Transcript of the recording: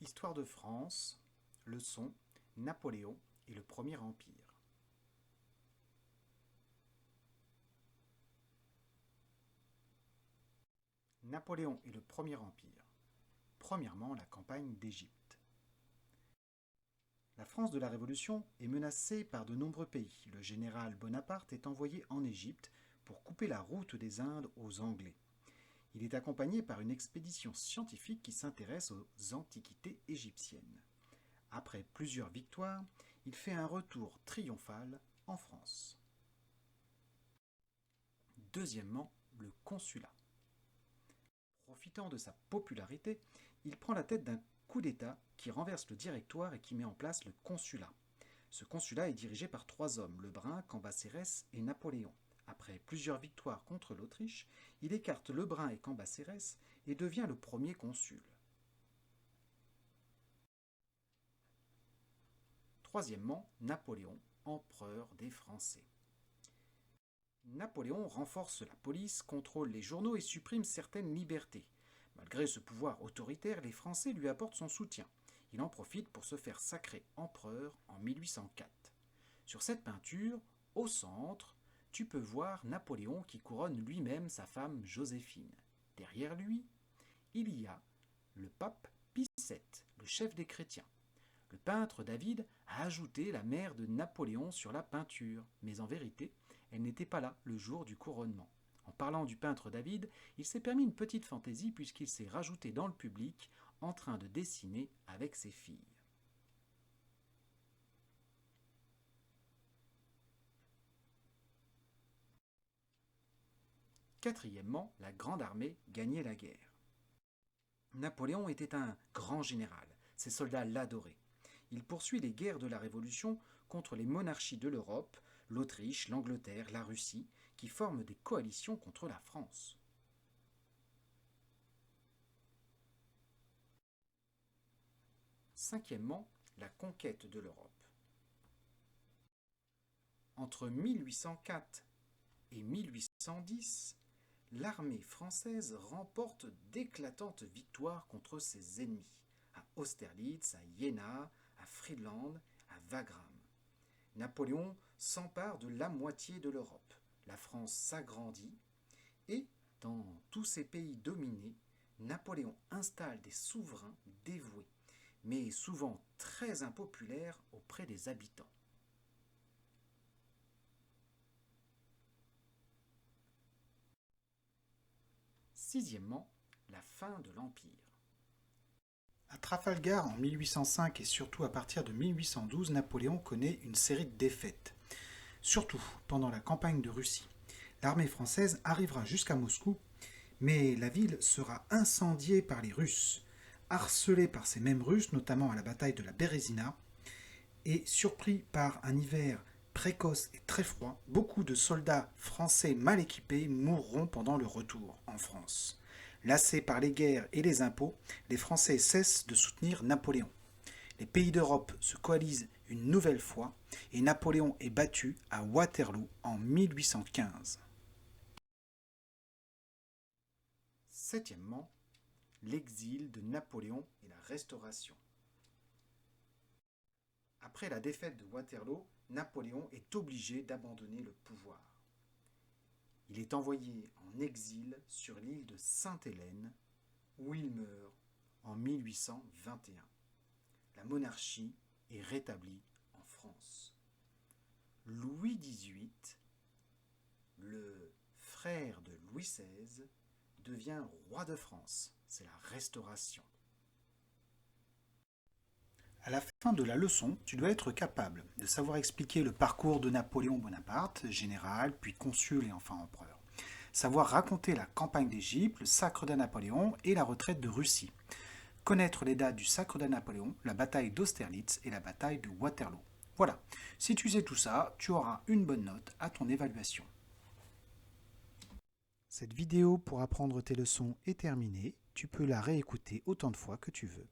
Histoire de France, leçon Napoléon et le Premier Empire. Napoléon et le Premier Empire. Premièrement, la campagne d'Égypte. La France de la Révolution est menacée par de nombreux pays. Le général Bonaparte est envoyé en Égypte pour couper la route des Indes aux Anglais. Il est accompagné par une expédition scientifique qui s'intéresse aux antiquités égyptiennes. Après plusieurs victoires, il fait un retour triomphal en France. Deuxièmement, le consulat. Profitant de sa popularité, il prend la tête d'un coup d'État qui renverse le directoire et qui met en place le consulat. Ce consulat est dirigé par 3 hommes, Lebrun, Cambacérès et Napoléon. Après plusieurs victoires contre l'Autriche, il écarte Lebrun et Cambacérès et devient le premier consul. Troisièmement, Napoléon, empereur des Français. Napoléon renforce la police, contrôle les journaux et supprime certaines libertés. Malgré ce pouvoir autoritaire, les Français lui apportent son soutien. Il en profite pour se faire sacrer empereur en 1804. Sur cette peinture, au centre, tu peux voir Napoléon qui couronne lui-même sa femme Joséphine. Derrière lui, il y a le pape Pie VII, le chef des chrétiens. Le peintre David a ajouté la mère de Napoléon sur la peinture, mais en vérité, elle n'était pas là le jour du couronnement. En parlant du peintre David, il s'est permis une petite fantaisie puisqu'il s'est rajouté dans le public en train de dessiner avec ses filles. Quatrièmement, la Grande Armée gagnait la guerre. Napoléon était un grand général, ses soldats l'adoraient. Il poursuit les guerres de la Révolution contre les monarchies de l'Europe, l'Autriche, l'Angleterre, la Russie, qui forment des coalitions contre la France. Cinquièmement, la conquête de l'Europe. Entre 1804 et 1810, l'armée française remporte d'éclatantes victoires contre ses ennemis, à Austerlitz, à Iéna, à Friedland, à Wagram. Napoléon s'empare de la moitié de l'Europe. La France s'agrandit et, dans tous ces pays dominés, Napoléon installe des souverains dévoués, mais souvent très impopulaires auprès des habitants. Sixièmement, la fin de l'Empire. À Trafalgar en 1805 et surtout à partir de 1812, Napoléon connaît une série de défaites. Surtout pendant la campagne de Russie. L'armée française arrivera jusqu'à Moscou, mais la ville sera incendiée par les Russes. Harcelé par ces mêmes Russes, notamment à la bataille de la Bérésina, et surpris par un hiver précoce et très froid, beaucoup de soldats français mal équipés mourront pendant le retour en France. Lassés par les guerres et les impôts, les Français cessent de soutenir Napoléon. Les pays d'Europe se coalisent une nouvelle fois et Napoléon est battu à Waterloo en 1815. Septièmement, l'exil de Napoléon et la Restauration. Après la défaite de Waterloo, Napoléon est obligé d'abandonner le pouvoir. Il est envoyé en exil sur l'île de Sainte-Hélène, où il meurt en 1821. La monarchie est rétablie en France. Louis XVIII, le frère de Louis XVI, devient roi de France. C'est la Restauration. À la fin de la leçon, tu dois être capable de savoir expliquer le parcours de Napoléon Bonaparte, général, puis consul et enfin empereur. Savoir raconter la campagne d'Égypte, le sacre de Napoléon et la retraite de Russie. Connaître les dates du sacre de Napoléon, la bataille d'Austerlitz et la bataille de Waterloo. Voilà, si tu sais tout ça, tu auras une bonne note à ton évaluation. Cette vidéo pour apprendre tes leçons est terminée. Tu peux la réécouter autant de fois que tu veux.